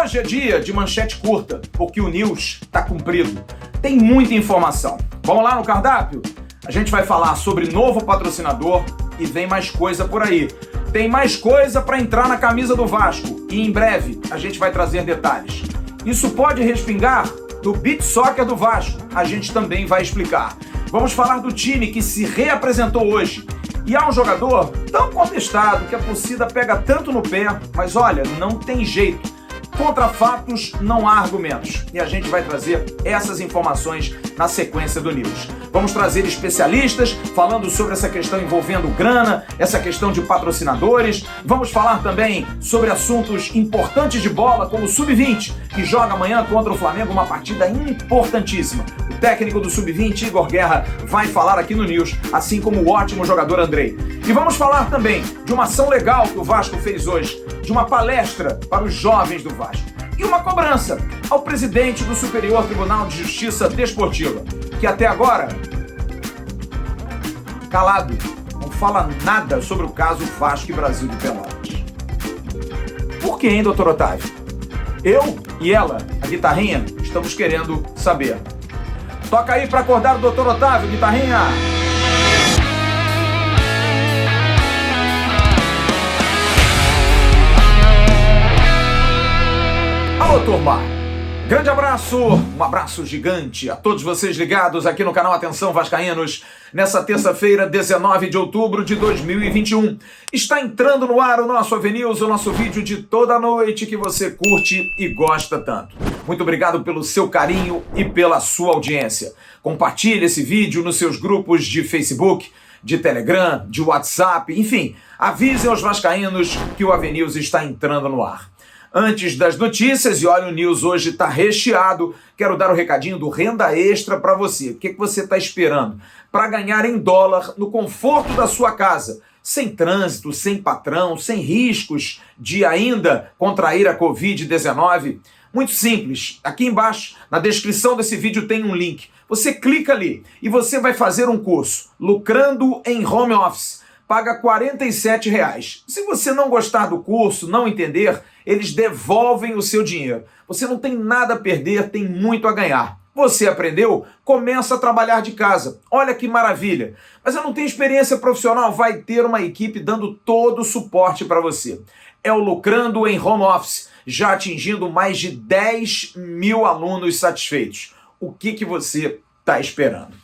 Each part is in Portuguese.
Hoje é dia de manchete curta, porque o news tá comprido. Tem muita informação. Vamos lá no cardápio? A gente vai falar sobre novo patrocinador e vem mais coisa por aí. Tem mais coisa para entrar na camisa do Vasco e em breve a gente vai trazer detalhes. Isso pode respingar do beach soccer do Vasco, a gente também vai explicar. Vamos falar do time que se reapresentou hoje. E há um jogador tão contestado que a torcida pega tanto no pé, mas olha, não tem jeito. Contra fatos não há argumentos. E a gente vai trazer essas informações na sequência do News. Vamos trazer especialistas falando sobre essa questão envolvendo grana, essa questão de patrocinadores. Vamos falar também sobre assuntos importantes de bola, como o Sub-20, que joga amanhã contra o Flamengo, uma partida importantíssima. O técnico do Sub-20, Igor Guerra, vai falar aqui no News, assim como o ótimo jogador Andrei. E vamos falar também de uma ação legal que o Vasco fez hoje, de uma palestra para os jovens do Vasco. E uma cobrança ao presidente do Superior Tribunal de Justiça Desportiva, que até agora, calado, não fala nada sobre o caso Vasco e Brasil de Pelotas. Por que, hein, doutor Otávio? Eu e ela, a guitarrinha, estamos querendo saber. Toca aí para acordar o doutor Otávio, guitarrinha! Alô, turma! Grande abraço, um abraço gigante a todos vocês ligados aqui no canal Atenção Vascaínos, nessa terça-feira, 19 de outubro de 2021. Está entrando no ar o nosso AVNews, o nosso vídeo de toda a noite que você curte e gosta tanto. Muito obrigado pelo seu carinho e pela sua audiência. Compartilhe esse vídeo nos seus grupos de Facebook, de Telegram, de WhatsApp, enfim, avisem aos vascaínos que o AVNews está entrando no ar. Antes das notícias, e olha, o News hoje está recheado, quero dar o recadinho do Renda Extra para você. O que você está esperando? Para ganhar em dólar no conforto da sua casa, sem trânsito, sem patrão, sem riscos de ainda contrair a Covid-19? Muito simples. Aqui embaixo, na descrição desse vídeo, tem um link. Você clica ali e você vai fazer um curso, Lucrando em Home Office. Paga R$ 47. Se você não gostar do curso, não entender, eles devolvem o seu dinheiro. Você não tem nada a perder, tem muito a ganhar. Você aprendeu? Começa a trabalhar de casa. Olha que maravilha. Mas eu não tenho experiência profissional? Vai ter uma equipe dando todo o suporte para você. É o Lucrando em Home Office, já atingindo mais de 10 mil alunos satisfeitos. O que você está esperando?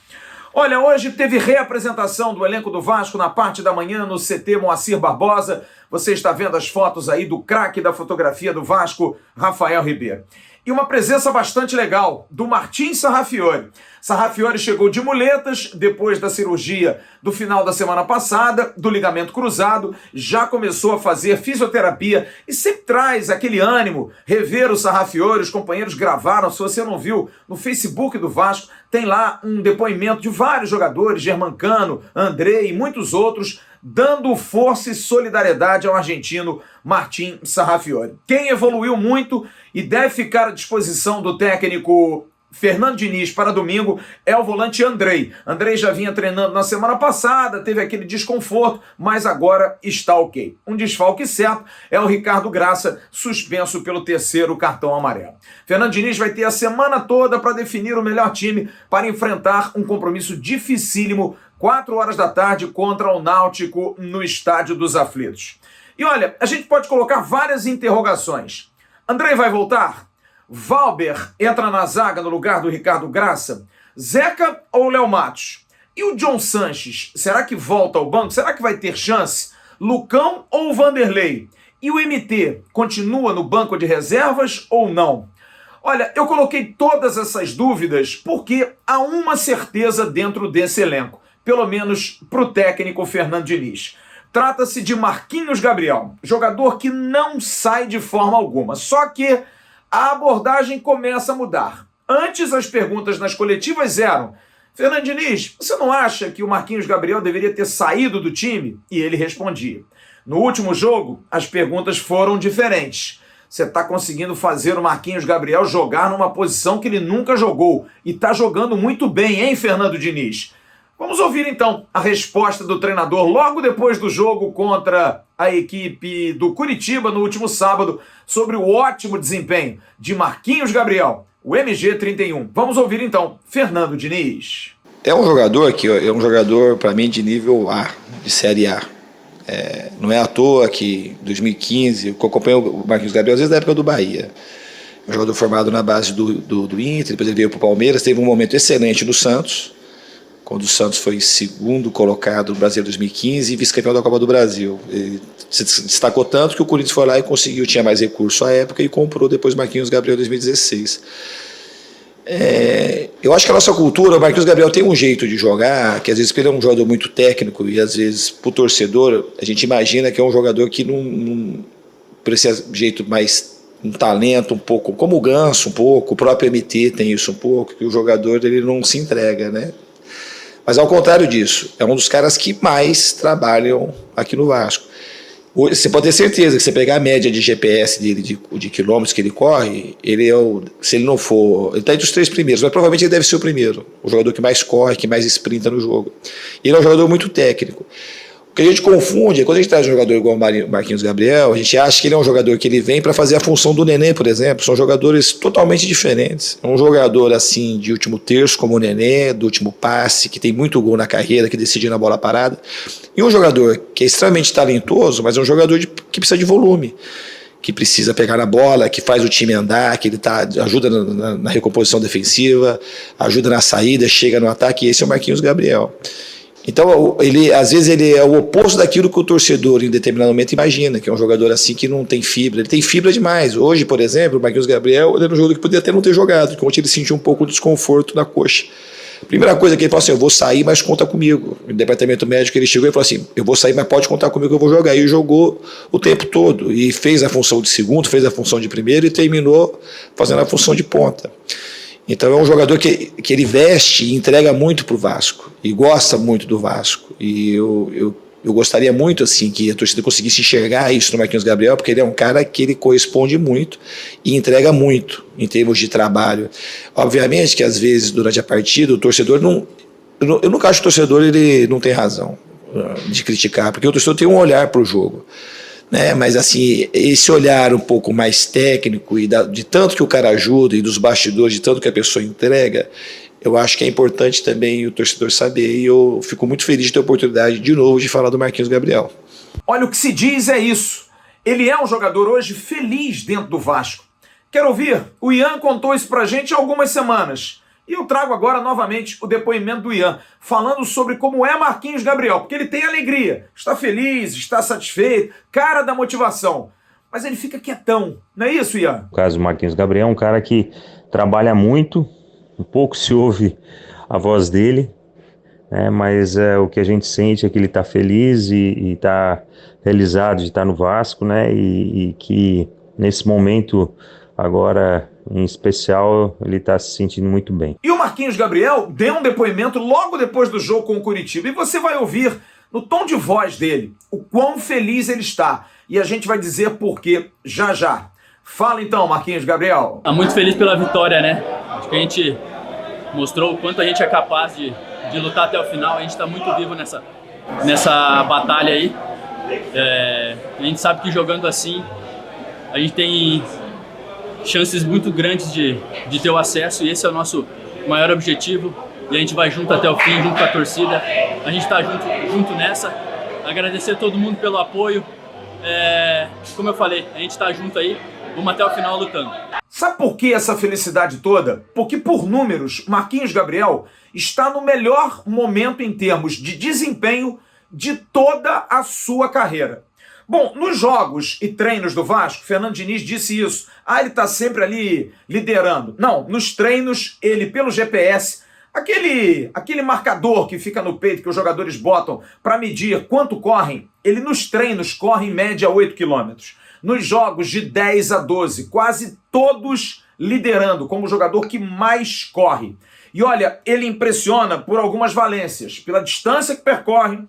Olha, hoje teve reapresentação do elenco do Vasco na parte da manhã no CT Moacir Barbosa. Você está vendo as fotos aí do craque da fotografia do Vasco, Rafael Ribeiro. E uma presença bastante legal do Martim Sarrafiori. Sarrafiori chegou de muletas depois da cirurgia do final da semana passada, do ligamento cruzado, já começou a fazer fisioterapia e sempre traz aquele ânimo, rever o Sarrafiori. Os companheiros gravaram, se você não viu, no Facebook do Vasco, tem lá um depoimento de vários jogadores, Germancano, Andrei e muitos outros, dando força e solidariedade ao argentino Martim Sarrafiori. Quem evoluiu muito e deve ficar à disposição do técnico Fernando Diniz para domingo é o volante Andrei. Andrei já vinha treinando na semana passada, teve aquele desconforto, mas agora está ok. Um desfalque certo é o Ricardo Graça, suspenso pelo 3º cartão amarelo. Fernando Diniz vai ter a semana toda para definir o melhor time para enfrentar um compromisso dificílimo, 4 horas da tarde, contra o Náutico no Estádio dos Aflitos. E olha, a gente pode colocar várias interrogações. Andrei vai voltar? Valber entra na zaga no lugar do Ricardo Graça? Zeca ou Léo Matos? E o John Sanches, será que volta ao banco? Será que vai ter chance? Lucão ou Vanderlei? E o MT continua no banco de reservas ou não? Olha, eu coloquei todas essas dúvidas porque há uma certeza dentro desse elenco, pelo menos para o técnico Fernando Diniz. Trata-se de Marquinhos Gabriel, jogador que não sai de forma alguma, só que a abordagem começa a mudar. Antes, as perguntas nas coletivas eram: Fernando Diniz, você não acha que o Marquinhos Gabriel deveria ter saído do time? E ele respondia. No último jogo, as perguntas foram diferentes. Você está conseguindo fazer o Marquinhos Gabriel jogar numa posição que ele nunca jogou. E está jogando muito bem, hein, Fernando Diniz? Vamos ouvir então a resposta do treinador logo depois do jogo contra a equipe do Curitiba no último sábado sobre o ótimo desempenho de Marquinhos Gabriel, o MG31. Vamos ouvir então Fernando Diniz. É um jogador que é um jogador para mim de nível A, de Série A. Não é à toa que em 2015 eu acompanhei o Marquinhos Gabriel desde a época do Bahia. Um jogador formado na base do Inter, depois ele veio para o Palmeiras, teve um momento excelente no Santos, quando o Santos foi segundo colocado no Brasileiro 2015 e vice-campeão da Copa do Brasil. Ele se destacou tanto que o Corinthians foi lá e conseguiu, tinha mais recurso à época e comprou depois Marquinhos Gabriel em 2016. Eu acho que a nossa cultura, o Marquinhos Gabriel tem um jeito de jogar, que às vezes ele é um jogador muito técnico e às vezes para o torcedor a gente imagina que é um jogador que não por esse jeito mais um talento um pouco, como o Ganso um pouco, o próprio MT tem isso um pouco, que o jogador ele não se entrega, né? Mas ao contrário disso, é um dos caras que mais trabalham aqui no Vasco. Você pode ter certeza que você pegar a média de GPS dele, de quilômetros que ele corre, ele se ele não for, ele está entre os 3 primeiros, mas provavelmente ele deve ser o primeiro, o jogador que mais corre, que mais sprinta no jogo. Ele é um jogador muito técnico. O que a gente confunde é quando a gente traz um jogador igual o Marquinhos Gabriel, a gente acha que ele é um jogador que ele vem para fazer a função do Nenê, por exemplo. São jogadores totalmente diferentes. É um jogador assim de último terço, como o Nenê, do último passe, que tem muito gol na carreira, que decide na bola parada. E um jogador que é extremamente talentoso, mas é um jogador que precisa de volume, que precisa pegar na bola, que faz o time andar, que ele ajuda na recomposição defensiva, ajuda na saída, chega no ataque. E esse é o Marquinhos Gabriel. Então, às vezes ele é o oposto daquilo que o torcedor em determinado momento imagina, que é um jogador assim que não tem fibra. Ele tem fibra demais. Hoje, por exemplo, o Marquinhos Gabriel ele era um jogador que podia até não ter jogado, porque ontem ele sentiu um pouco de desconforto na coxa. Primeira coisa que ele falou assim, eu vou sair, mas conta comigo. No departamento médico ele chegou e falou assim, eu vou sair, mas pode contar comigo que eu vou jogar. E jogou o tempo todo. E fez a função de segundo, fez a função de primeiro e terminou fazendo a função de ponta. Então é um jogador que ele veste e entrega muito para o Vasco e gosta muito do Vasco, e eu gostaria muito assim que a torcida conseguisse enxergar isso no Marquinhos Gabriel, porque ele é um cara que ele corresponde muito e entrega muito em termos de trabalho. Obviamente que às vezes durante a partida o torcedor eu nunca acho que o torcedor ele não tem razão de criticar, porque o torcedor tem um olhar para o jogo. Mas assim, esse olhar um pouco mais técnico e de tanto que o cara ajuda e dos bastidores, de tanto que a pessoa entrega, eu acho que é importante também o torcedor saber, e eu fico muito feliz de ter a oportunidade de novo de falar do Marquinhos Gabriel. Olha, o que se diz é isso. Ele é um jogador hoje feliz dentro do Vasco. Quer ouvir? O Ian contou isso pra gente há algumas semanas. E eu trago agora novamente o depoimento do Ian, falando sobre como é Marquinhos Gabriel, porque ele tem alegria, está feliz, está satisfeito, cara da motivação, mas ele fica quietão, não é isso, Ian? O caso do Marquinhos Gabriel é um cara que trabalha muito, um pouco se ouve a voz dele, mas o que a gente sente é que ele está feliz e está realizado de estar no Vasco, e que nesse momento agora em especial ele está se sentindo muito bem. E o Marquinhos Gabriel deu um depoimento logo depois do jogo com o Curitiba, e você vai ouvir no tom de voz dele o quão feliz ele está, e a gente vai dizer por quê já já. Fala então, Marquinhos Gabriel. Muito feliz pela vitória, Acho que a gente mostrou o quanto a gente é capaz de lutar até o final. A gente está muito vivo nessa batalha aí. A gente sabe que jogando assim a gente tem chances muito grandes de ter o acesso, e esse é o nosso maior objetivo, e a gente vai junto até o fim, junto com a torcida, a gente está junto nessa. Agradecer a todo mundo pelo apoio, como eu falei, a gente está junto aí, vamos até o final lutando. Sabe por que essa felicidade toda? Porque por números, Marquinhos Gabriel está no melhor momento em termos de desempenho de toda a sua carreira. Bom, nos jogos e treinos do Vasco, Fernando Diniz disse isso. Ele está sempre ali liderando. Não, nos treinos, ele, pelo GPS, aquele marcador que fica no peito que os jogadores botam para medir quanto correm, ele nos treinos corre em média 8 km. Nos jogos de 10 a 12, quase todos liderando como o jogador que mais corre. E olha, ele impressiona por algumas valências, pela distância que percorre,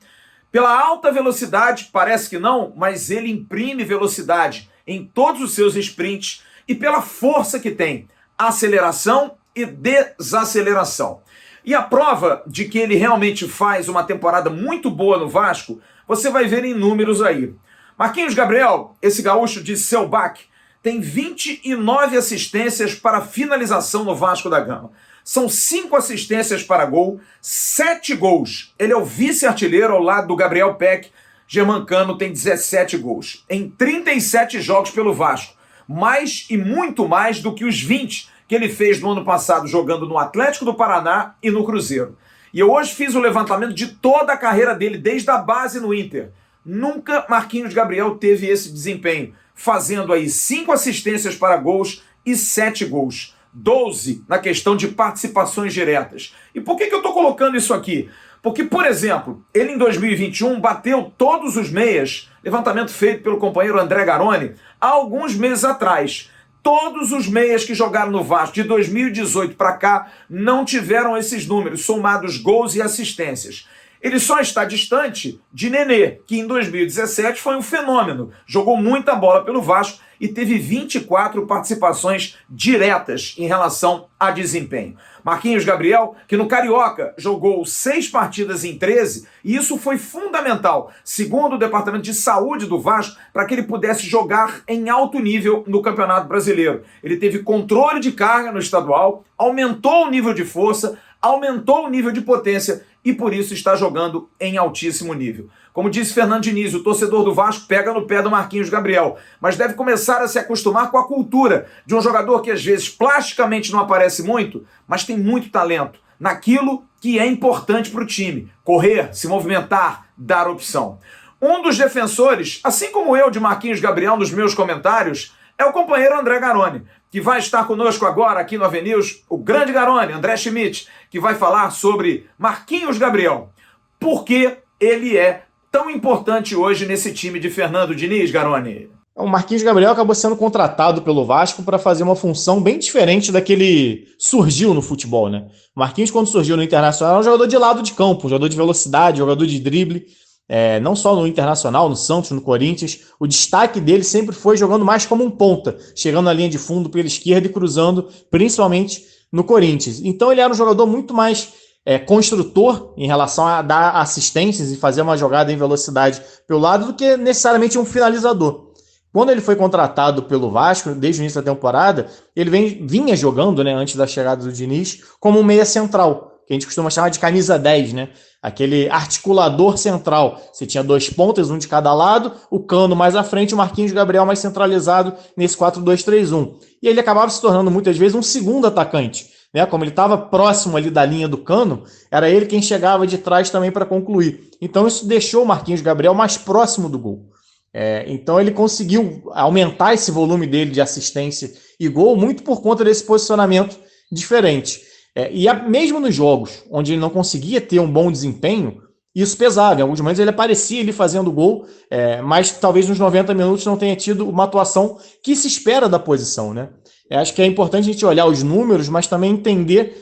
pela alta velocidade, parece que não, mas ele imprime velocidade em todos os seus sprints, e pela força que tem, aceleração e desaceleração. E a prova de que ele realmente faz uma temporada muito boa no Vasco, você vai ver em números aí. Marquinhos Gabriel, esse gaúcho de Selbach, tem 29 assistências para finalização no Vasco da Gama. São 5 assistências para gol, 7 gols. Ele é o vice-artilheiro ao lado do Gabriel Peck. Germancano tem 17 gols em 37 jogos pelo Vasco. Mais e muito mais do que os 20 que ele fez no ano passado jogando no Atlético do Paraná e no Cruzeiro. E eu hoje fiz o levantamento de toda a carreira dele, desde a base no Inter. Nunca Marquinhos Gabriel teve esse desempenho, fazendo aí 5 assistências para gols e 7 gols. 12 na questão de participações diretas. E por que eu estou colocando isso aqui? Porque, por exemplo, ele em 2021 bateu todos os meias, levantamento feito pelo companheiro André Garoni, há alguns meses atrás. Todos os meias que jogaram no Vasco de 2018 para cá não tiveram esses números, somados gols e assistências. Ele só está distante de Nenê, que em 2017 foi um fenômeno. Jogou muita bola pelo Vasco e teve 24 participações diretas em relação a desempenho. Marquinhos Gabriel, que no Carioca jogou 6 partidas em 13, e isso foi fundamental, segundo o Departamento de Saúde do Vasco, para que ele pudesse jogar em alto nível no Campeonato Brasileiro. Ele teve controle de carga no estadual, aumentou o nível de força, aumentou o nível de potência e por isso está jogando em altíssimo nível. Como disse Fernando Diniz, o torcedor do Vasco pega no pé do Marquinhos Gabriel, mas deve começar a se acostumar com a cultura de um jogador que às vezes plasticamente não aparece muito, mas tem muito talento naquilo que é importante para o time: correr, se movimentar, dar opção. Um dos defensores, assim como eu, de Marquinhos Gabriel nos meus comentários, é o companheiro André Garoni, que vai estar conosco agora aqui no AVNews, o grande Garoni, André Schmidt, que vai falar sobre Marquinhos Gabriel. Por que ele é tão importante hoje nesse time de Fernando Diniz, Garoni? O Marquinhos Gabriel acabou sendo contratado pelo Vasco para fazer uma função bem diferente da que ele surgiu no futebol, né? O Marquinhos, quando surgiu no Internacional, era um jogador de lado de campo, um jogador de velocidade, jogador de drible. Não só no Internacional, no Santos, no Corinthians, o destaque dele sempre foi jogando mais como um ponta, chegando na linha de fundo pela esquerda e cruzando, principalmente no Corinthians. Então ele era um jogador muito mais construtor em relação a dar assistências e fazer uma jogada em velocidade pelo lado do que necessariamente um finalizador. Quando ele foi contratado pelo Vasco, desde o início da temporada, ele vinha jogando, né, antes da chegada do Diniz, como um meia central, que a gente costuma chamar de camisa 10, né? Aquele articulador central. Você tinha 2 pontas, um de cada lado, o Cano mais à frente, o Marquinhos Gabriel mais centralizado nesse 4-2-3-1. E ele acabava se tornando muitas vezes um segundo atacante, né? Como ele estava próximo ali da linha do Cano, era ele quem chegava de trás também para concluir. Então isso deixou o Marquinhos Gabriel mais próximo do gol. Então ele conseguiu aumentar esse volume dele de assistência e gol muito por conta desse posicionamento diferente. Mesmo nos jogos onde ele não conseguia ter um bom desempenho, isso pesava. Em alguns momentos ele aparecia ali fazendo gol, mas talvez nos 90 minutos não tenha tido uma atuação que se espera da posição, né? Acho que é importante a gente olhar os números, mas também entender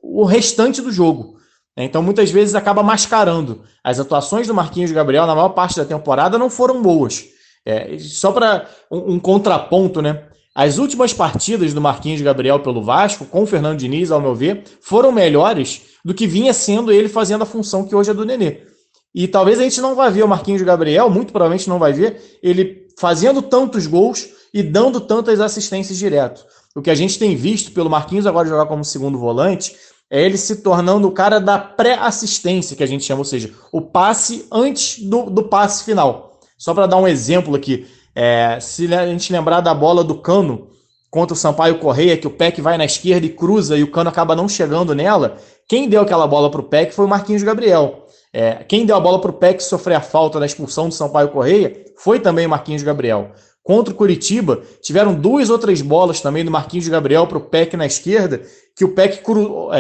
o restante do jogo. Então muitas vezes acaba mascarando. As atuações do Marquinhos Gabriel na maior parte da temporada não foram boas. Só para um contraponto, né? As últimas partidas do Marquinhos Gabriel pelo Vasco, com o Fernando Diniz, ao meu ver, foram melhores do que vinha sendo ele fazendo a função que hoje é do Nenê. E talvez a gente não vai ver o Marquinhos Gabriel, muito provavelmente não vai ver, ele fazendo tantos gols e dando tantas assistências direto. O que a gente tem visto pelo Marquinhos agora jogar como segundo volante é ele se tornando o cara da pré-assistência, que a gente chama, ou seja, o passe antes do passe final. Só para dar um exemplo aqui, se a gente lembrar da bola do Cano contra o Sampaio Correia, que o Peck vai na esquerda e cruza e o Cano acaba não chegando nela, quem deu aquela bola para o Peck foi o Marquinhos Gabriel. Quem deu a bola para o Peck sofrer a falta da expulsão do Sampaio Correia foi também o Marquinhos Gabriel. Contra o Curitiba, tiveram 2 outras bolas também do Marquinhos Gabriel para o Peck na esquerda, que o Peck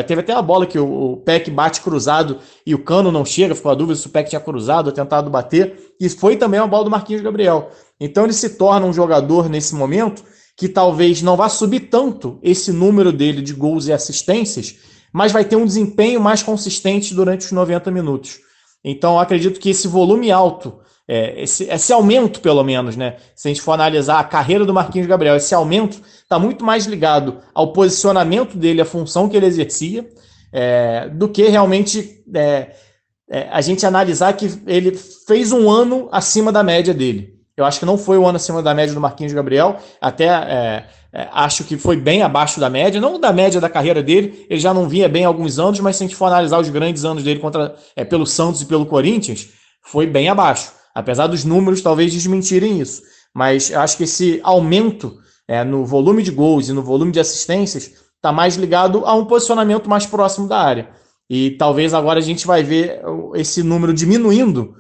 teve até a bola que o Peck bate cruzado e o Cano não chega, ficou a dúvida se o Peck tinha cruzado ou tentado bater, e foi também uma bola do Marquinhos Gabriel. Então ele se torna um jogador nesse momento que talvez não vá subir tanto esse número dele de gols e assistências, mas vai ter um desempenho mais consistente durante os 90 minutos. Então eu acredito que esse volume alto, esse aumento pelo menos, né? Se a gente for analisar a carreira do Marquinhos Gabriel, esse aumento está muito mais ligado ao posicionamento dele, à função que ele exercia, do que realmente a gente analisar que ele fez um ano acima da média dele. Eu acho que não foi um ano acima da média do Marquinhos Gabriel, até acho que foi bem abaixo da média, não da média da carreira dele, ele já não vinha bem há alguns anos, mas se a gente for analisar os grandes anos dele pelo Santos e pelo Corinthians, foi bem abaixo, apesar dos números talvez desmentirem isso. Mas eu acho que esse aumento no volume de gols e no volume de assistências está mais ligado a um posicionamento mais próximo da área. E talvez agora a gente vai ver esse número diminuindo,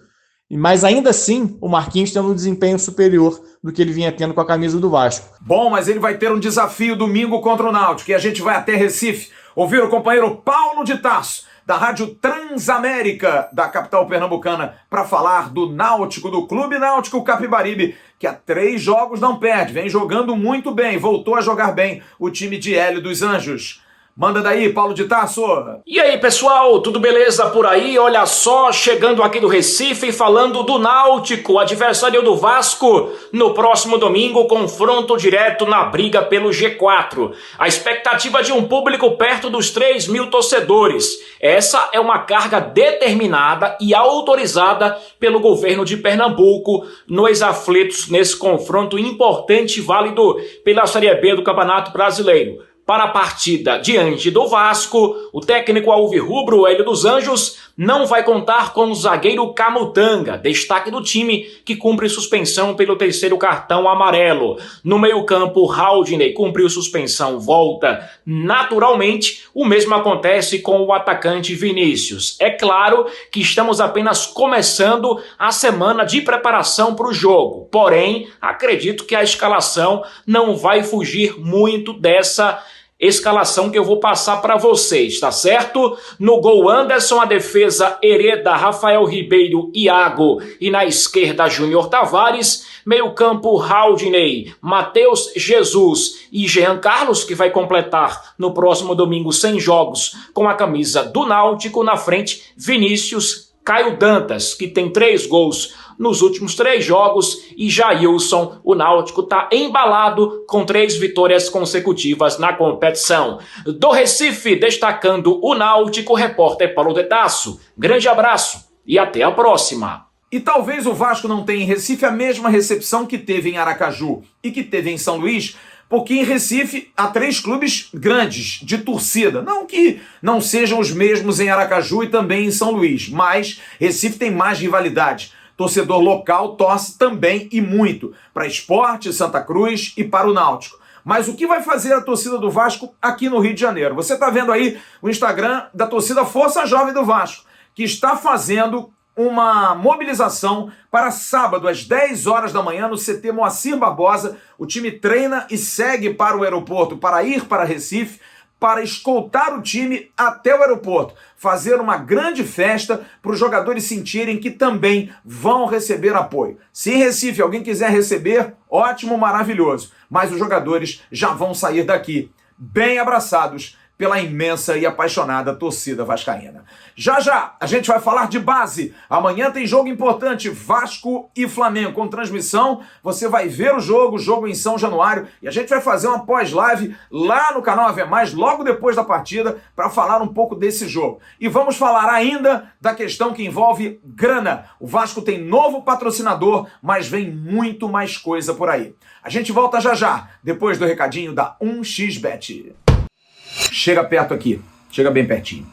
mas ainda assim o Marquinhos tendo um desempenho superior do que ele vinha tendo com a camisa do Vasco. Bom, mas ele vai ter um desafio domingo contra o Náutico e a gente vai até Recife ouvir o companheiro Paulo de Tarso, da Rádio Transamérica da capital pernambucana, para falar do Náutico, do Clube Náutico Capibaribe, que há 3 jogos não perde, vem jogando muito bem, voltou a jogar bem o time de Hélio dos Anjos. Manda daí, Paulo de Tarso. E aí, pessoal, tudo beleza por aí? Olha só, chegando aqui do Recife, falando do Náutico, adversário do Vasco, no próximo domingo, confronto direto na briga pelo G4. A expectativa de um público perto dos 3.000 torcedores. Essa é uma carga determinada e autorizada pelo governo de Pernambuco nos aflitos nesse confronto importante e válido pela Série B do Campeonato Brasileiro. Para a partida diante do Vasco, o técnico alvirrubro Hélio dos Anjos não vai contar com o zagueiro Camutanga, destaque do time que cumpre suspensão pelo 3º cartão amarelo. No meio-campo, Haldney cumpriu suspensão, volta naturalmente. O mesmo acontece com o atacante Vinícius. É claro que estamos apenas começando a semana de preparação para o jogo, porém, acredito que a escalação não vai fugir muito dessa escalação que eu vou passar para vocês, tá certo? No gol Anderson, a defesa Hereda, Rafael Ribeiro, Iago e na esquerda Júnior Tavares, meio campo Haldney, Matheus Jesus e Jean Carlos, que vai completar no próximo domingo 100 jogos com a camisa do Náutico, na frente Vinícius, Caio Dantas, que tem 3 gols nos últimos 3 jogos, e Jailson. O Náutico está embalado com 3 vitórias consecutivas na competição. Do Recife, destacando o Náutico, repórter Paulo de Tarso. Grande abraço e até a próxima. E talvez o Vasco não tenha em Recife a mesma recepção que teve em Aracaju e que teve em São Luís, porque em Recife há 3 clubes grandes de torcida. Não que não sejam os mesmos em Aracaju e também em São Luís, mas Recife tem mais rivalidade. Torcedor local torce também e muito para Sport, Santa Cruz e para o Náutico. Mas o que vai fazer a torcida do Vasco aqui no Rio de Janeiro? Você está vendo aí o Instagram da torcida Força Jovem do Vasco, que está fazendo uma mobilização para sábado, às 10 horas da manhã, no CT Moacir Barbosa. O time treina e segue para o aeroporto para ir para Recife, para escoltar o time até o aeroporto, fazer uma grande festa para os jogadores sentirem que também vão receber apoio. Se em Recife alguém quiser receber, ótimo, maravilhoso, mas os jogadores já vão sair daqui bem abraçados pela imensa e apaixonada torcida vascaína. Já já, a gente vai falar de base. Amanhã tem jogo importante, Vasco e Flamengo, com transmissão. Você vai ver o jogo em São Januário, e a gente vai fazer uma pós-live lá no canal AV+, logo depois da partida, para falar um pouco desse jogo. E vamos falar ainda da questão que envolve grana. O Vasco tem novo patrocinador, mas vem muito mais coisa por aí. A gente volta já já, depois do recadinho da 1xBet. Chega perto aqui, chega bem pertinho.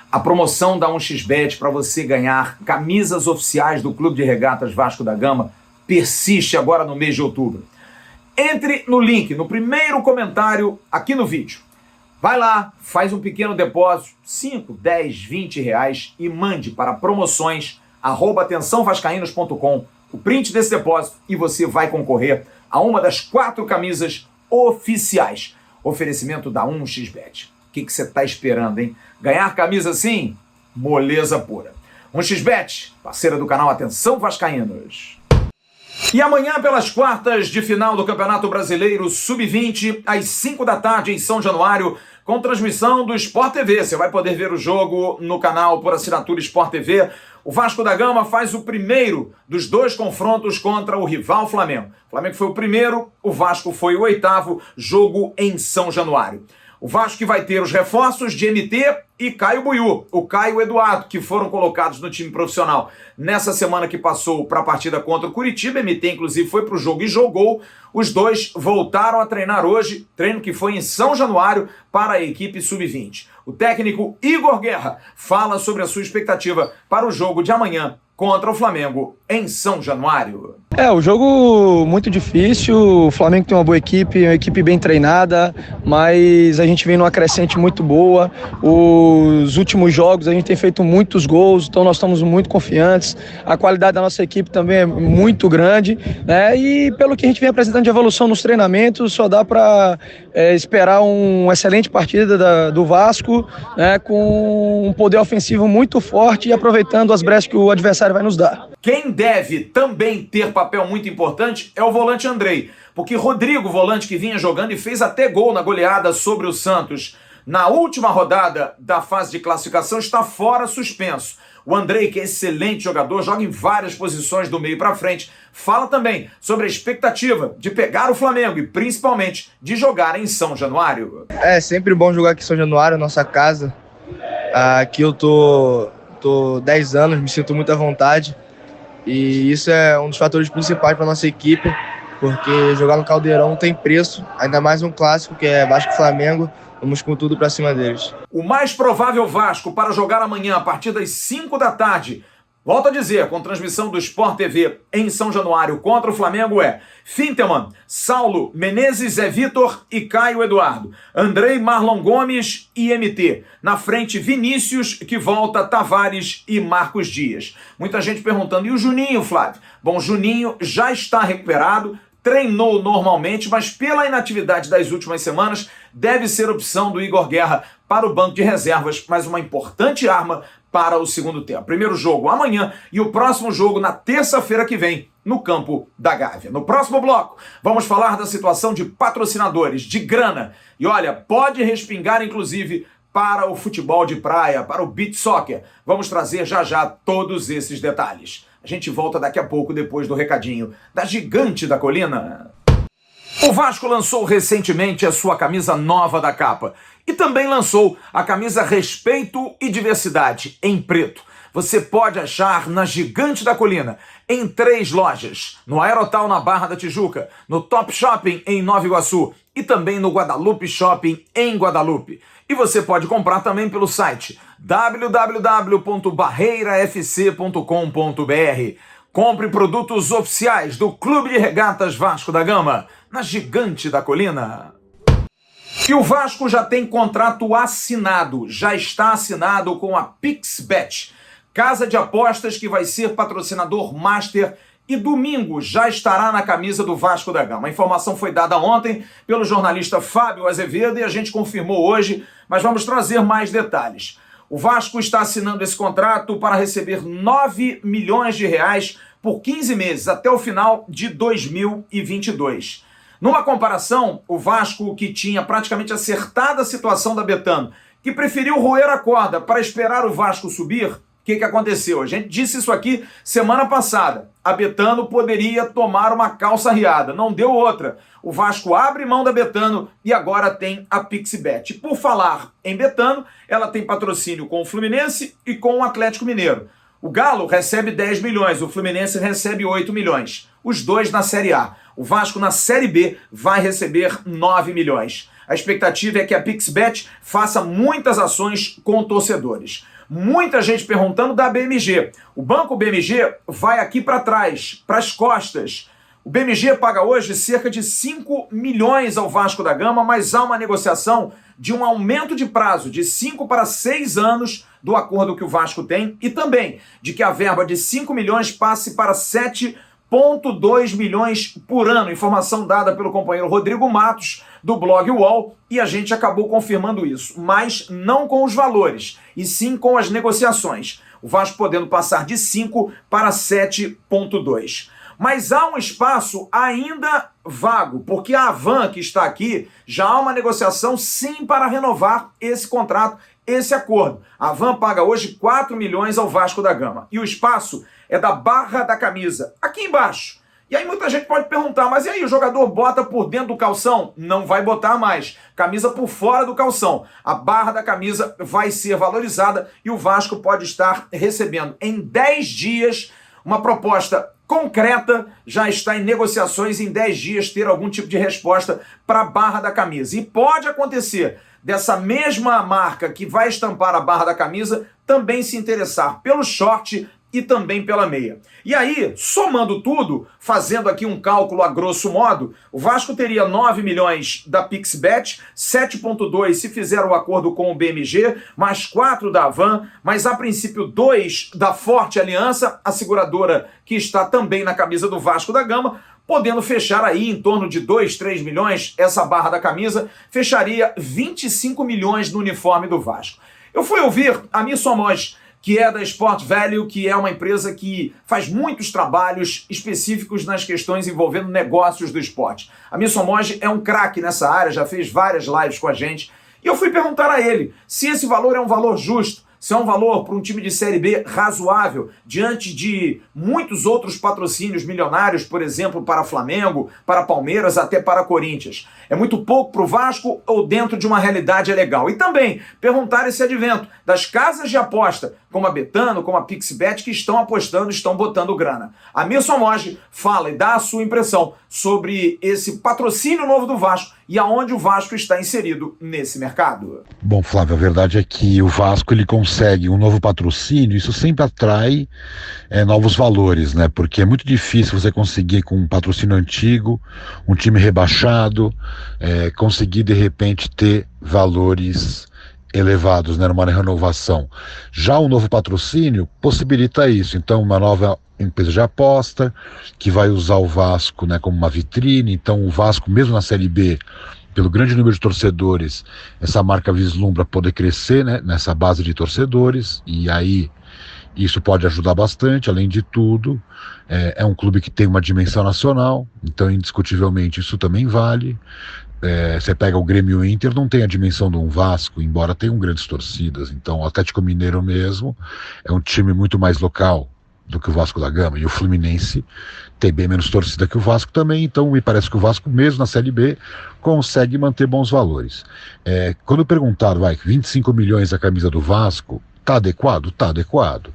A promoção da 1xBet para você ganhar camisas oficiais do Clube de Regatas Vasco da Gama persiste agora no mês de outubro. Entre no link, no primeiro comentário aqui no vídeo. Vai lá, faz um pequeno depósito, 5, 10, 20 reais, e mande para promoções@atençãovascaínos.com o print desse depósito e você vai concorrer a uma das 4 camisas oficiais. Oferecimento da 1xBet. O que você está esperando, hein? Ganhar camisa assim? Moleza pura. 1xBet, parceira do canal Atenção Vascaínos. E amanhã, pelas quartas de final do Campeonato Brasileiro Sub-20, às 5 da tarde em São Januário, com transmissão do Sport TV. Você vai poder ver o jogo no canal por assinatura Sport TV. O Vasco da Gama faz o primeiro dos 2 confrontos contra o rival Flamengo. O Flamengo foi o primeiro, o Vasco foi o 8º jogo em São Januário. O Vasco que vai ter os reforços de MT e Caio Buiú, o Caio Eduardo, que foram colocados no time profissional nessa semana que passou para a partida contra o Curitiba. MT, inclusive, foi para o jogo e jogou. Os dois voltaram a treinar hoje, treino que foi em São Januário para a equipe sub-20. O técnico Igor Guerra fala sobre a sua expectativa para o jogo de amanhã contra o Flamengo em São Januário. O jogo muito difícil, o Flamengo tem uma boa equipe, uma equipe bem treinada, mas a gente vem numa crescente muito boa. Os últimos jogos a gente tem feito muitos gols, então nós estamos muito confiantes. A qualidade da nossa equipe também é muito grande, né? E pelo que a gente vem apresentando de evolução nos treinamentos, só dá para esperar uma excelente partida do Vasco, né? Com um poder ofensivo muito forte e aproveitando as brechas que o adversário vai nos dar. Quem deve também ter papel muito importante é o volante Andrei, porque Rodrigo, volante que vinha jogando e fez até gol na goleada sobre o Santos na última rodada da fase de classificação, está fora, suspenso. O Andrei, que é excelente jogador, joga em várias posições do meio para frente, fala também sobre a expectativa de pegar o Flamengo e principalmente de jogar em São Januário. É sempre bom jogar aqui em São Januário, nossa casa. Aqui eu tô 10 anos, me sinto muito à vontade. E isso é um dos fatores principais para nossa equipe, porque jogar no Caldeirão não tem preço, ainda mais um clássico que é Vasco e Flamengo. Vamos com tudo para cima deles. O mais provável Vasco para jogar amanhã a partir das 5 da tarde, volto a dizer, com transmissão do Sport TV em São Januário contra o Flamengo é Fintelman, Saulo, Menezes, Zé Vitor e Caio Eduardo. Andrei, Marlon Gomes e MT. Na frente, Vinícius, que volta, Tavares e Marcos Dias. Muita gente perguntando, e o Juninho, Flávio? Bom, Juninho já está recuperado, treinou normalmente, mas pela inatividade das últimas semanas, deve ser opção do Igor Guerra para o banco de reservas, mas uma importante arma para o segundo tempo. Primeiro jogo amanhã e o próximo jogo na terça-feira que vem, no campo da Gávea. No próximo bloco, vamos falar da situação de patrocinadores, de grana. E olha, pode respingar inclusive para o futebol de praia, para o beach soccer. Vamos trazer já já todos esses detalhes. A gente volta daqui a pouco, depois do recadinho da Gigante da Colina. O Vasco lançou recentemente a sua camisa nova da capa e também lançou a camisa Respeito e Diversidade em preto. Você pode achar na Gigante da Colina, em 3 lojas, no Aerotal na Barra da Tijuca, no Top Shopping em Nova Iguaçu e também no Guadalupe Shopping em Guadalupe. E você pode comprar também pelo site www.barreirafc.com.br. Compre produtos oficiais do Clube de Regatas Vasco da Gama, na Gigante da Colina. E o Vasco já tem contrato assinado, já está assinado com a PixBet, casa de apostas que vai ser patrocinador master e domingo já estará na camisa do Vasco da Gama. A informação foi dada ontem pelo jornalista Fábio Azevedo e a gente confirmou hoje, mas vamos trazer mais detalhes. O Vasco está assinando esse contrato para receber 9 milhões de reais por 15 meses, até o final de 2022. Numa comparação, o Vasco, que tinha praticamente acertado a situação da Betano, que preferiu roer a corda para esperar o Vasco subir, o que aconteceu? A gente disse isso aqui semana passada. A Betano poderia tomar uma calça riada, não deu outra. O Vasco abre mão da Betano e agora tem a PixBet. Por falar em Betano, ela tem patrocínio com o Fluminense e com o Atlético Mineiro. O Galo recebe 10 milhões, o Fluminense recebe 8 milhões. Os dois na Série A. O Vasco na Série B vai receber 9 milhões. A expectativa é que a PixBet faça muitas ações com torcedores. Muita gente perguntando da BMG. O Banco BMG vai aqui para trás, para as costas. O BMG paga hoje cerca de 5 milhões ao Vasco da Gama, mas há uma negociação de um aumento de prazo de 5 para 6 anos do acordo que o Vasco tem e também de que a verba de 5 milhões passe para 7,2 milhões por ano. Informação dada pelo companheiro Rodrigo Matos, do blog UOL, e a gente acabou confirmando isso, mas não com os valores, e sim com as negociações. O Vasco podendo passar de 5 para 7,2. Mas há um espaço ainda vago, porque a Avan, que está aqui, já há uma negociação sim para renovar esse contrato, esse acordo. A Avan paga hoje 4 milhões ao Vasco da Gama. E o espaço é da barra da camisa, aqui embaixo. E aí muita gente pode perguntar, mas e aí, o jogador bota por dentro do calção? Não vai botar mais. Camisa por fora do calção. A barra da camisa vai ser valorizada e o Vasco pode estar recebendo em 10 dias uma proposta concreta, já está em negociações, em 10 dias ter algum tipo de resposta para a barra da camisa. E pode acontecer dessa mesma marca que vai estampar a barra da camisa também se interessar pelo short e também pela meia. E aí, somando tudo, fazendo aqui um cálculo a grosso modo, o Vasco teria 9 milhões da PixBet, 7,2 se fizer o acordo com o BMG, mais 4 da Avan, mas a princípio 2 da Forte Aliança, a seguradora que está também na camisa do Vasco da Gama, podendo fechar aí em torno de 2, 3 milhões, essa barra da camisa, fecharia 25 milhões no uniforme do Vasco. Eu fui ouvir a Miss Somos, que é da Sport Value, que é uma empresa que faz muitos trabalhos específicos nas questões envolvendo negócios do esporte. A Miss Somos é um craque nessa área, já fez várias lives com a gente, e eu fui perguntar a ele se esse valor é um valor justo, se é um valor para um time de Série B razoável, diante de muitos outros patrocínios milionários, por exemplo, para Flamengo, para Palmeiras, até para Corinthians. É muito pouco para o Vasco ou dentro de uma realidade é legal? E também perguntar esse advento das casas de aposta, como a Betano, como a PixBet, que estão apostando, estão botando grana. A Milson Moge fala e dá a sua impressão sobre esse patrocínio novo do Vasco e aonde o Vasco está inserido nesse mercado. Bom, Flávio, a verdade é que o Vasco ele consegue um novo patrocínio, isso sempre atrai novos valores, né? Porque é muito difícil você conseguir com um patrocínio antigo, um time rebaixado, conseguir de repente ter valores elevados, né, numa renovação. Já o novo patrocínio possibilita isso, então uma nova empresa de aposta que vai usar o Vasco, né, como uma vitrine. Então o Vasco, mesmo na Série B, pelo grande número de torcedores, essa marca vislumbra poder crescer, né, nessa base de torcedores, e aí isso pode ajudar bastante. Além de tudo, é um clube que tem uma dimensão nacional, então indiscutivelmente isso também vale. Você pega o Grêmio e o Inter, não tem a dimensão de um Vasco, embora tenham grandes torcidas. Então o Atlético Mineiro mesmo é um time muito mais local do que o Vasco da Gama, e o Fluminense tem bem menos torcida que o Vasco também. Então me parece que o Vasco, mesmo na Série B, consegue manter bons valores. Quando perguntaram, 25 milhões a camisa do Vasco, tá adequado? Tá adequado.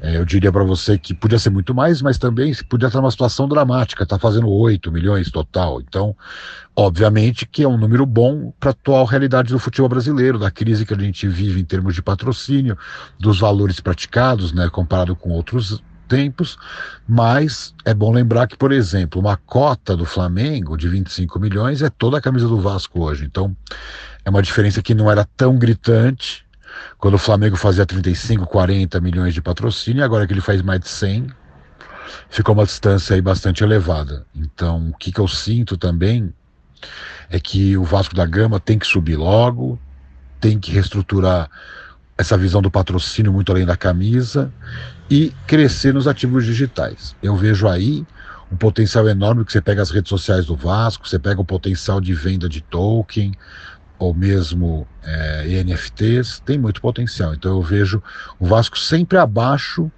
Eu diria para você que podia ser muito mais, mas também podia estar numa situação dramática, tá fazendo 8 milhões total. Então, obviamente que é um número bom para a atual realidade do futebol brasileiro, da crise que a gente vive em termos de patrocínio, dos valores praticados, né, comparado com outros tempos. Mas é bom lembrar que, por exemplo, uma cota do Flamengo de 25 milhões é toda a camisa do Vasco hoje. Então, é uma diferença que não era tão gritante quando o Flamengo fazia 35, 40 milhões de patrocínio, e agora que ele faz mais de 100, ficou uma distância aí bastante elevada. Então, o que eu sinto também é que o Vasco da Gama tem que subir logo, tem que reestruturar essa visão do patrocínio muito além da camisa e crescer nos ativos digitais. Eu vejo aí um potencial enorme, que você pega as redes sociais do Vasco, você pega o potencial de venda de token, ou mesmo NFTs, tem muito potencial. Então eu vejo o Vasco sempre abaixo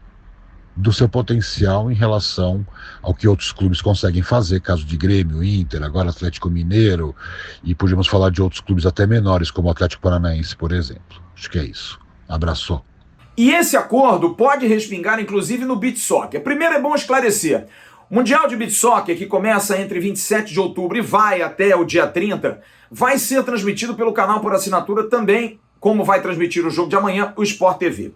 do seu potencial em relação ao que outros clubes conseguem fazer, caso de Grêmio, Inter, agora Atlético Mineiro, e podíamos falar de outros clubes até menores, como o Atlético Paranaense, por exemplo. Acho que é isso. Abraço. E esse acordo pode respingar inclusive no Beach Soccer. Primeiro é bom esclarecer. O Mundial de Beach Soccer, que começa entre 27 de outubro e vai até o dia 30, vai ser transmitido pelo canal por assinatura também, como vai transmitir o jogo de amanhã, o Sport TV.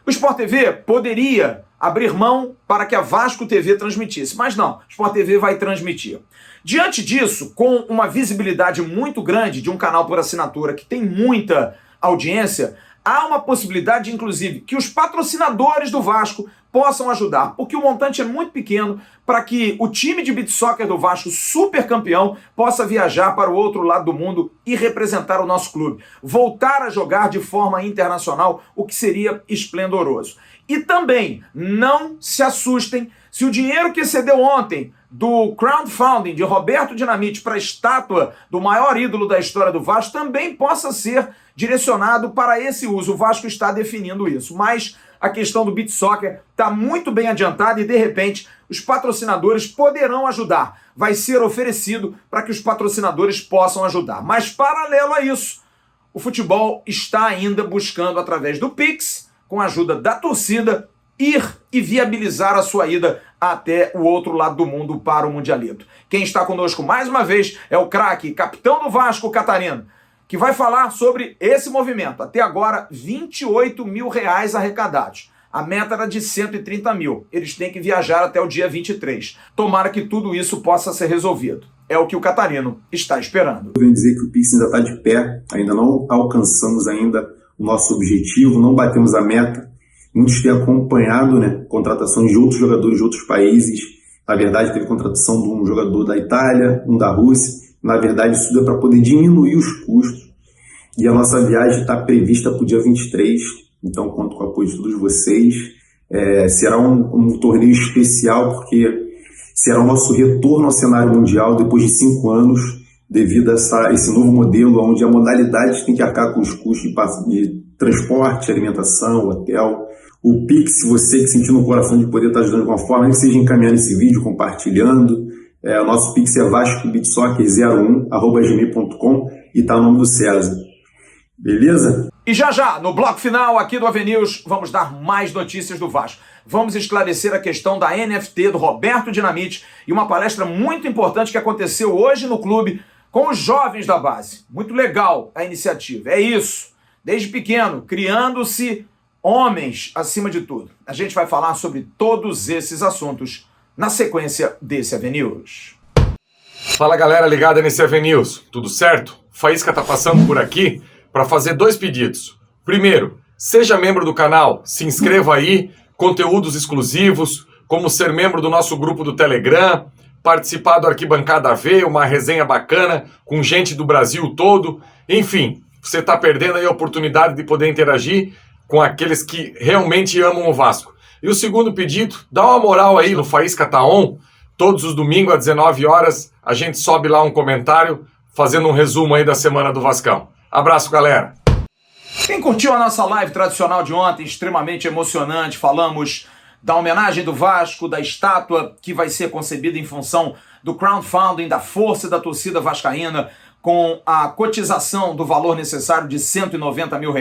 O Sport TV poderia abrir mão para que a Vasco TV transmitisse, mas não, o Sport TV vai transmitir. Diante disso, com uma visibilidade muito grande de um canal por assinatura que tem muita audiência, há uma possibilidade, inclusive, que os patrocinadores do Vasco possam ajudar, porque o montante é muito pequeno para que o time de beach soccer do Vasco, super campeão, possa viajar para o outro lado do mundo e representar o nosso clube. Voltar a jogar de forma internacional, o que seria esplendoroso. E também, não se assustem se o dinheiro que excedeu ontem do crowdfunding de Roberto Dinamite para a estátua do maior ídolo da história do Vasco também possa ser direcionado para esse uso. O Vasco está definindo isso, mas a questão do beach soccer está muito bem adiantada e, de repente, os patrocinadores poderão ajudar. Vai ser oferecido para que os patrocinadores possam ajudar. Mas, paralelo a isso, o futebol está ainda buscando, através do Pix, com a ajuda da torcida, ir e viabilizar a sua ida até o outro lado do mundo para o Mundialito. Quem está conosco mais uma vez é o craque, capitão do Vasco, Catarino, que vai falar sobre esse movimento. Até agora, R$28 mil arrecadados. A meta era de 130 mil. Eles têm que viajar até o dia 23. Tomara que tudo isso possa ser resolvido. É o que o Catarino está esperando. Eu venho dizer que o Pix ainda está de pé, ainda não alcançamos ainda o nosso objetivo, não batemos a meta. Muitos têm acompanhado, né, contratações de outros jogadores de outros países. Na verdade, teve contratação de um jogador da Itália, um da Rússia. Na verdade, isso é para poder diminuir os custos. E a nossa viagem está prevista para o dia 23. Então, conto com o apoio de todos vocês. Será um torneio especial, porque será o nosso retorno ao cenário mundial depois de 5 anos, devido a esse novo modelo, onde a modalidade tem que arcar com os custos de transporte, alimentação, hotel. O Pix, você que sentiu no coração de poder estar ajudando de alguma forma, nem que seja encaminhando esse vídeo, compartilhando. O nosso Pix é vascobeachsoccer01@gmail.com e está o nome do César. Beleza? E já, no bloco final aqui do AVNews, vamos dar mais notícias do Vasco. Vamos esclarecer a questão da NFT do Roberto Dinamite e uma palestra muito importante que aconteceu hoje no clube com os jovens da base. Muito legal a iniciativa. É isso. Desde pequeno, criando-se homens acima de tudo. A gente vai falar sobre todos esses assuntos na sequência desse AVNews. Fala galera ligada nesse AVNews, tudo certo? Faísca tá passando por aqui para fazer 2 pedidos. Primeiro, seja membro do canal, se inscreva aí, conteúdos exclusivos, como ser membro do nosso grupo do Telegram, participar do Arquibancada V, uma resenha bacana com gente do Brasil todo. Enfim, você está perdendo aí a oportunidade de poder interagir com aqueles que realmente amam o Vasco. E o segundo pedido, dá uma moral aí no Faísca Tá On. Todos os domingos às 19 horas a gente sobe lá um comentário fazendo um resumo aí da semana do Vascão. Abraço, galera! Quem curtiu a nossa live tradicional de ontem, extremamente emocionante, falamos da homenagem do Vasco, da estátua que vai ser concebida em função do crowdfunding, da força da torcida vascaína, com a cotização do valor necessário de R$190 mil.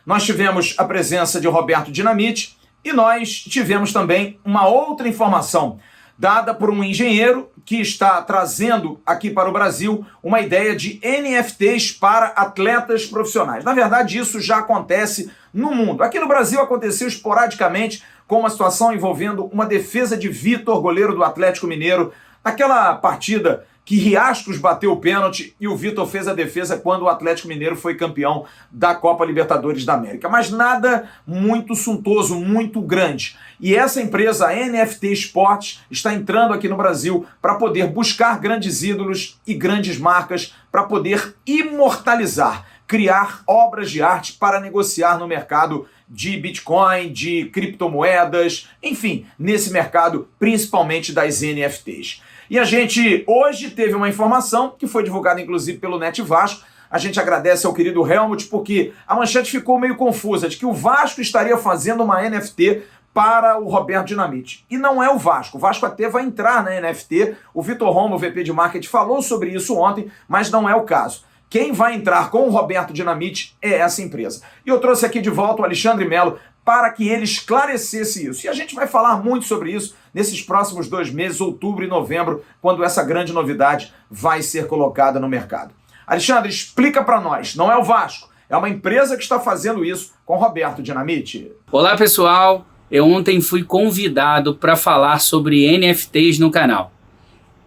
Nós tivemos a presença de Roberto Dinamite e nós tivemos também uma outra informação dada por um engenheiro que está trazendo aqui para o Brasil uma ideia de NFTs para atletas profissionais. Na verdade, isso já acontece no mundo. Aqui no Brasil aconteceu esporadicamente com uma situação envolvendo uma defesa de Vitor, goleiro do Atlético Mineiro, naquela partida que Riascos bateu o pênalti e o Vitor fez a defesa quando o Atlético Mineiro foi campeão da Copa Libertadores da América. Mas nada muito suntuoso, muito grande. E essa empresa, a NFT Sports, está entrando aqui no Brasil para poder buscar grandes ídolos e grandes marcas para poder imortalizar, criar obras de arte para negociar no mercado de Bitcoin, de criptomoedas, enfim, nesse mercado principalmente das NFTs. E a gente hoje teve uma informação que foi divulgada inclusive pelo Net Vasco. A gente agradece ao querido Helmut porque a manchete ficou meio confusa de que o Vasco estaria fazendo uma NFT para o Roberto Dinamite. E não é o Vasco. O Vasco até vai entrar na NFT. O Vitor Romo, o VP de Marketing, falou sobre isso ontem, mas não é o caso. Quem vai entrar com o Roberto Dinamite é essa empresa. E eu trouxe aqui de volta o Alexandre Melo para que ele esclarecesse isso. E a gente vai falar muito sobre isso nesses próximos 2 meses, outubro e novembro, quando essa grande novidade vai ser colocada no mercado. Alexandre, explica para nós. Não é o Vasco, é uma empresa que está fazendo isso com Roberto Dinamite. Olá, pessoal. Eu ontem fui convidado para falar sobre NFTs no canal.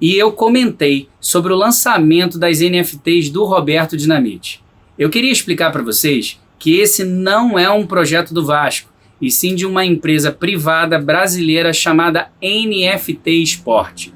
E eu comentei sobre o lançamento das NFTs do Roberto Dinamite. Eu queria explicar para vocês que esse não é um projeto do Vasco, e sim de uma empresa privada brasileira chamada NFT Sport.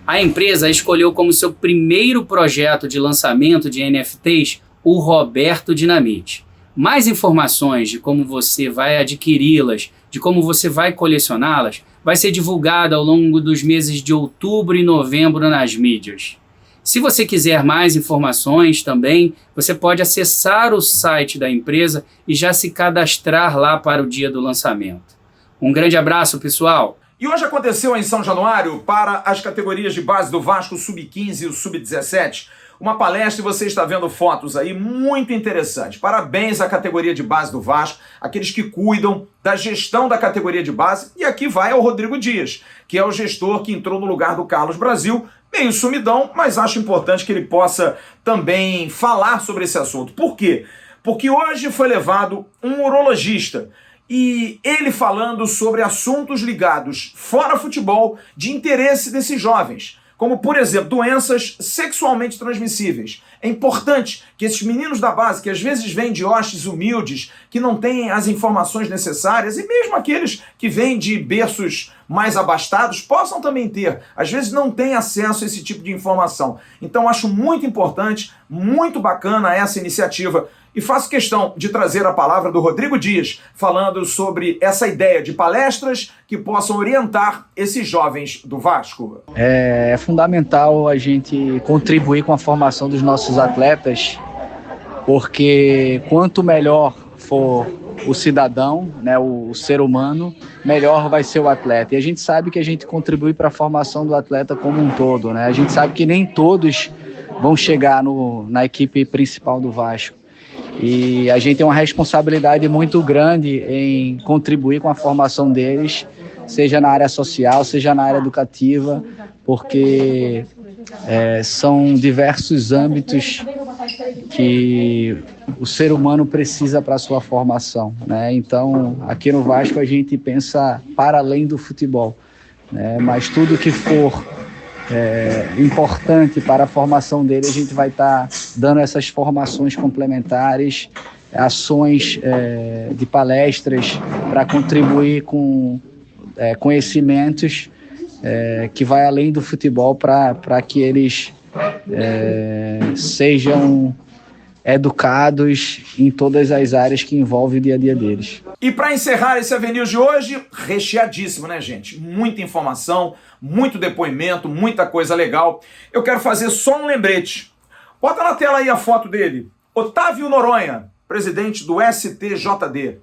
A empresa escolheu como seu primeiro projeto de lançamento de NFTs o Roberto Dinamite. Mais informações de como você vai adquiri-las, de como você vai colecioná-las, vai ser divulgada ao longo dos meses de outubro e novembro nas mídias. Se você quiser mais informações também, você pode acessar o site da empresa e já se cadastrar lá para o dia do lançamento. Um grande abraço, pessoal! E hoje aconteceu em São Januário, para as categorias de base do Vasco, Sub-15 e o Sub-17, uma palestra, e você está vendo fotos aí, muito interessante. Parabéns à categoria de base do Vasco, aqueles que cuidam da gestão da categoria de base, e aqui vai ao Rodrigo Dias, que é o gestor que entrou no lugar do Carlos Brasil, meio sumidão, mas acho importante que ele possa também falar sobre esse assunto. Por quê? Porque hoje foi levado um urologista, e ele falando sobre assuntos ligados fora futebol de interesse desses jovens, como, por exemplo, doenças sexualmente transmissíveis. É importante que esses meninos da base, que às vezes vêm de hostes humildes, que não têm as informações necessárias, e mesmo aqueles que vêm de berços mais abastados, possam também ter. Às vezes não têm acesso a esse tipo de informação. Então acho muito importante, muito bacana essa iniciativa. E faço questão de trazer a palavra do Rodrigo Dias, falando sobre essa ideia de palestras que possam orientar esses jovens do Vasco. É fundamental a gente contribuir com a formação dos nossos atletas, porque quanto melhor for o cidadão, né, o ser humano, melhor vai ser o atleta. E a gente sabe que a gente contribui para a formação do atleta como um todo, né? A gente sabe que nem todos vão chegar na equipe principal do Vasco. E a gente tem uma responsabilidade muito grande em contribuir com a formação deles, seja na área social, seja na área educativa, porque são diversos âmbitos que o ser humano precisa para a sua formação, né? Então, aqui no Vasco a gente pensa para além do futebol, né? Mas tudo que for importante para a formação dele, a gente vai estar dando essas formações complementares, ações de palestras para contribuir com conhecimentos que vai além do futebol para que eles sejam educados em todas as áreas que envolvem o dia a dia deles. E para encerrar esse Avenida de hoje, recheadíssimo, né, gente? Muita informação, muito depoimento, muita coisa legal. Eu quero fazer só um lembrete. Bota na tela aí a foto dele. Otávio Noronha, presidente do STJD.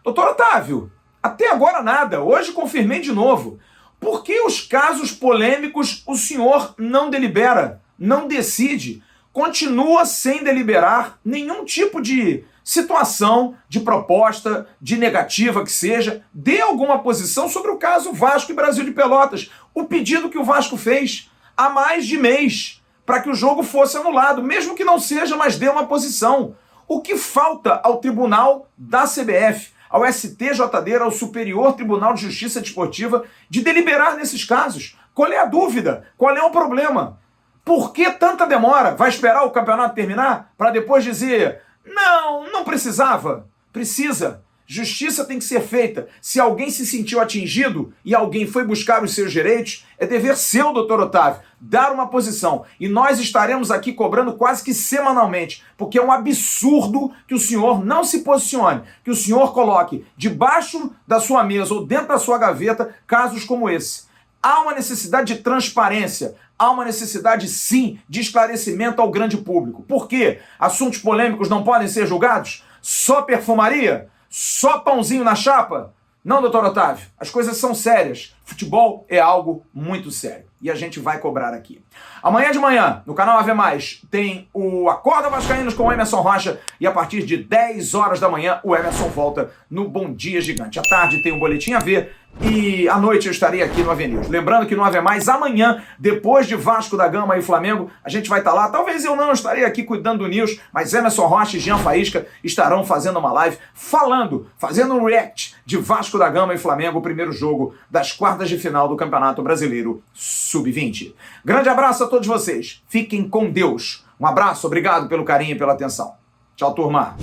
Doutor Otávio, até agora nada. Hoje confirmei de novo. Por que os casos polêmicos o senhor não delibera, não decide, continua sem deliberar nenhum tipo de situação, de proposta, de negativa que seja, dê alguma posição sobre o caso Vasco e Brasil de Pelotas, o pedido que o Vasco fez há mais de mês para que o jogo fosse anulado, mesmo que não seja, mas dê uma posição. O que falta ao tribunal da CBF, ao STJD, ao Superior Tribunal de Justiça Desportiva, de deliberar nesses casos? Qual é a dúvida? Qual é o problema? Por que tanta demora? Vai esperar o campeonato terminar para depois dizer: não precisava? Precisa. Justiça tem que ser feita. Se alguém se sentiu atingido e alguém foi buscar os seus direitos, é dever seu, doutor Otávio, dar uma posição. E nós estaremos aqui cobrando quase que semanalmente, porque é um absurdo que o senhor não se posicione, que o senhor coloque debaixo da sua mesa ou dentro da sua gaveta casos como esse. Há uma necessidade de transparência, há uma necessidade, sim, de esclarecimento ao grande público. Por quê? Assuntos polêmicos não podem ser julgados? Só perfumaria? Só pãozinho na chapa? Não, doutor Otávio, as coisas são sérias. Futebol é algo muito sério. E a gente vai cobrar aqui. Amanhã de manhã, no canal AV+, tem o Acorda Vascaínos com o Emerson Rocha. E a partir de 10 horas da manhã, o Emerson volta no Bom Dia Gigante. À tarde tem um Boletim AV. E à noite eu estarei aqui no AV News. Lembrando que no AV+, amanhã, depois de Vasco da Gama e Flamengo, a gente vai estar lá. Talvez eu não estarei aqui cuidando do News, mas Emerson Rocha e Jean Faísca estarão fazendo uma live fazendo um react de Vasco da Gama e Flamengo, o primeiro jogo das quartas de final do Campeonato Brasileiro Sub-20. Grande abraço a todos vocês. Fiquem com Deus. Um abraço, obrigado pelo carinho e pela atenção. Tchau, turma.